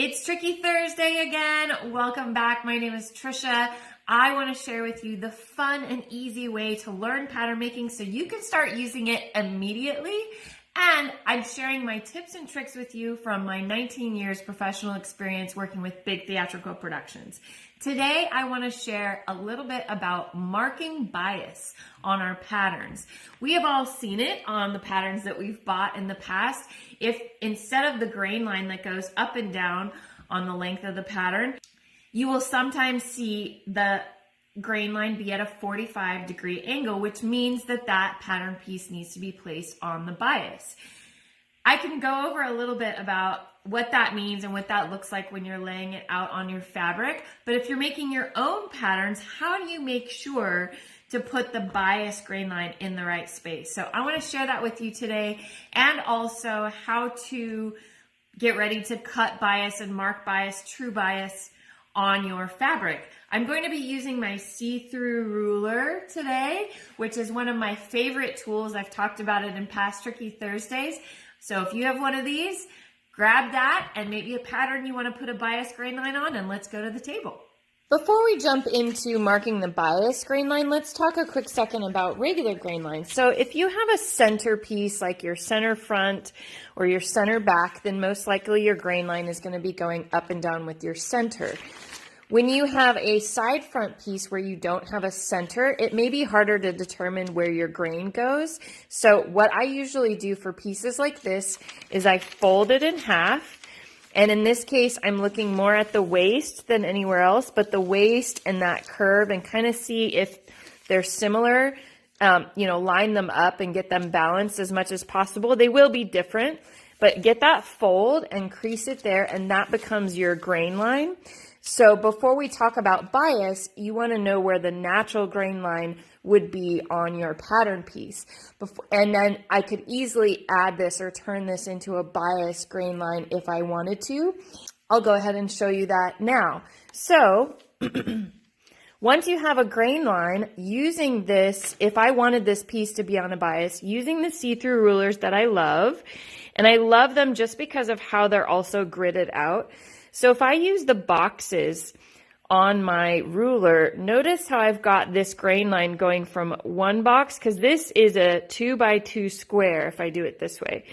It's Tricky Thursday again. Welcome back. My name is Trisha. I want to share with you the fun and easy way to learn pattern making so you can start using it immediately. And I'm sharing my tips and tricks with you from my 19 years professional experience working with big theatrical productions. Today, I want to share a little bit about marking bias on our patterns. We have all seen it on the patterns that we've bought in the past. If instead of the grain line that goes up and down on the length of the pattern, you will sometimes see the grain line be at a 45-degree angle, which means that that pattern piece needs to be placed on the bias. I can go over a little bit about what that means and what that looks like when you're laying it out on your fabric. But if you're making your own patterns, how do you make sure to put the bias grain line in the right space? So I want to share that with you today, and also how to get ready to cut bias and mark bias, true bias on your fabric. I'm going to be using my see-through ruler today, which is one of my favorite tools. I've talked about it in past Tricky Thursdays. So if you have one of these, grab that and maybe a pattern you want to put a bias grain line on, and let's go to the table. Before we jump into marking the bias grain line, let's talk a quick second about regular grain lines. So if you have a center piece like your center front or your center back, then most likely your grain line is going to be going up and down with your center. When you have a side front piece where you don't have a center, it may be harder to determine where your grain goes. So what I usually do for pieces like this is I fold it in half. And in this case, I'm looking more at the waist than anywhere else, but the waist and that curve, and kind of see if they're similar, line them up and get them balanced as much as possible. They will be different, but get that fold and crease it there, and that becomes your grain line. So before we talk about bias, you want to know where the natural grain line would be on your pattern piece. And then I could easily add this or turn this into a bias grain line if I wanted to. I'll go ahead and show you that now. So once you have a grain line, using this, if I wanted this piece to be on a bias, using the see-through rulers that I love, and I love them just because of how they're also gridded out. So if I use the boxes on my ruler, notice how I've got this grain line going from one box, because this is a 2x2 square if I do it this way.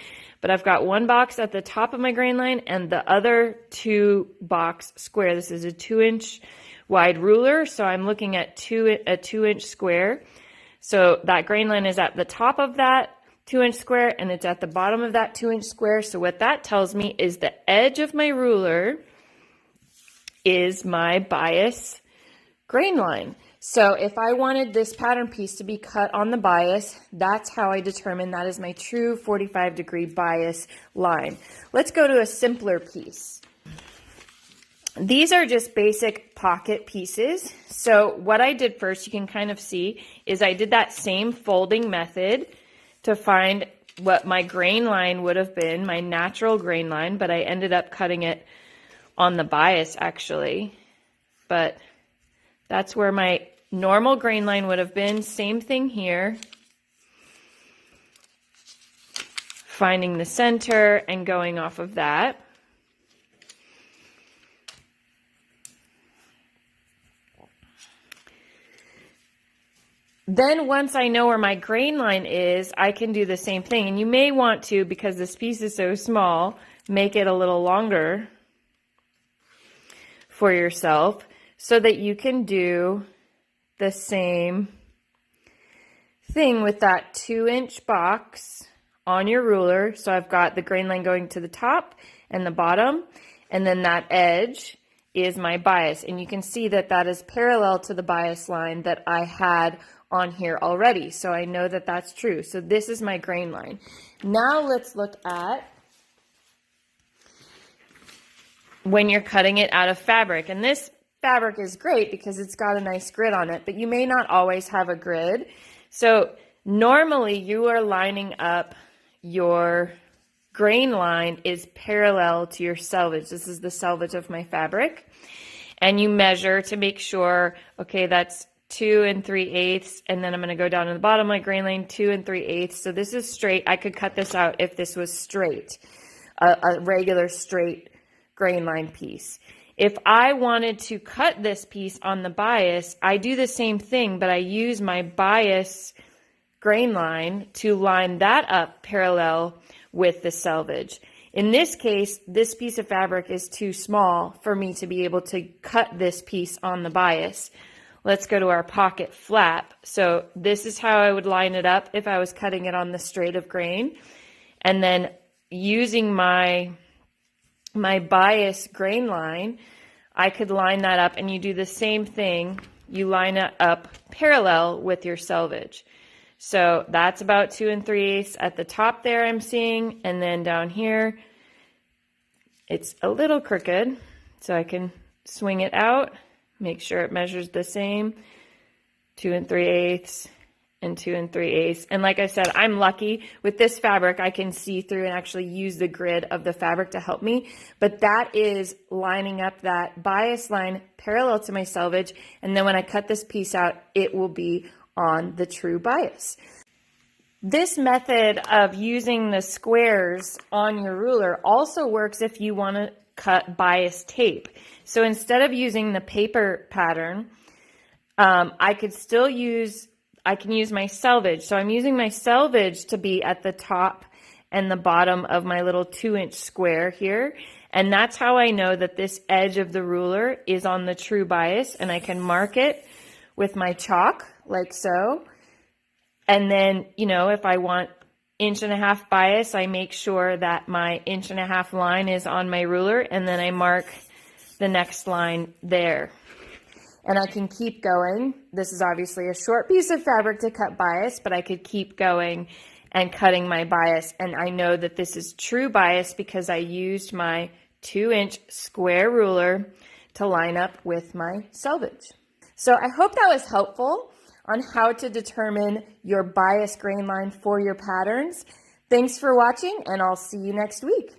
But I've got one box at the top of my grain line and the other 2-box square. This is a 2-inch wide ruler, so I'm looking at a 2-inch square. So that grain line is at the top of that 2-inch square, and it's at the bottom of that 2-inch square. So what that tells me is the edge of my ruler is my bias grain line. So if I wanted this pattern piece to be cut on the bias, that's how I determine that is my true 45-degree bias line. Let's go to a simpler piece. These are just basic pocket pieces. So what I did first, you can kind of see, is I did that same folding method to find what my grain line would have been, my natural grain line, but I ended up cutting it on the bias actually. But that's where my normal grain line would have been. Same thing here. Finding the center and going off of that. Then once I know where my grain line is, I can do the same thing. And you may want to, because this piece is so small, make it a little longer for yourself so that you can do the same thing with that 2-inch box on your ruler. So I've got the grain line going to the top and the bottom, and then that edge is my bias. And you can see that that is parallel to the bias line that I had on here already. So I know that that's true. So this is my grain line. Now let's look at when you're cutting it out of fabric. And this fabric is great because it's got a nice grid on it, but you may not always have a grid. So normally you are lining up your grain line is parallel to your selvage. This is the selvage of my fabric. And you measure to make sure, okay, that's 2 3/8, and then I'm going to go down to the bottom of my grain line, 2 3/8. So this is straight. I could cut this out if this was straight, a regular straight Grainline piece. If I wanted to cut this piece on the bias, I do the same thing, but I use my bias Grainline to line that up parallel with the selvage. In this case, this piece of fabric is too small for me to be able to cut this piece on the bias. Let's go to our pocket flap. So this is how I would line it up if I was cutting it on the straight of grain. And then using my bias grain line, I could line that up, and you do the same thing. You line it up parallel with your selvage. So that's about 2 3/8 at the top there I'm seeing, and then down here it's a little crooked, so I can swing it out, make sure it measures the same, 2 3/8 and 2 3/8. And like I said, I'm lucky with this fabric. I can see through and actually use the grid of the fabric to help me. But that is lining up that bias line parallel to my selvage. And then when I cut this piece out, it will be on the true bias. This method of using the squares on your ruler also works if you want to cut bias tape. So instead of using the paper pattern, I can use my selvage. So I'm using my selvage to be at the top and the bottom of my little 2-inch square here. And that's how I know that this edge of the ruler is on the true bias, and I can mark it with my chalk like so. And then, if I want 1.5 inch bias, I make sure that my 1.5 inch line is on my ruler, and then I mark the next line there. And I can keep going. This is obviously a short piece of fabric to cut bias, but I could keep going and cutting my bias. And I know that this is true bias because I used my 2-inch square ruler to line up with my selvage. So I hope that was helpful on how to determine your bias grain line for your patterns. Thanks for watching, and I'll see you next week.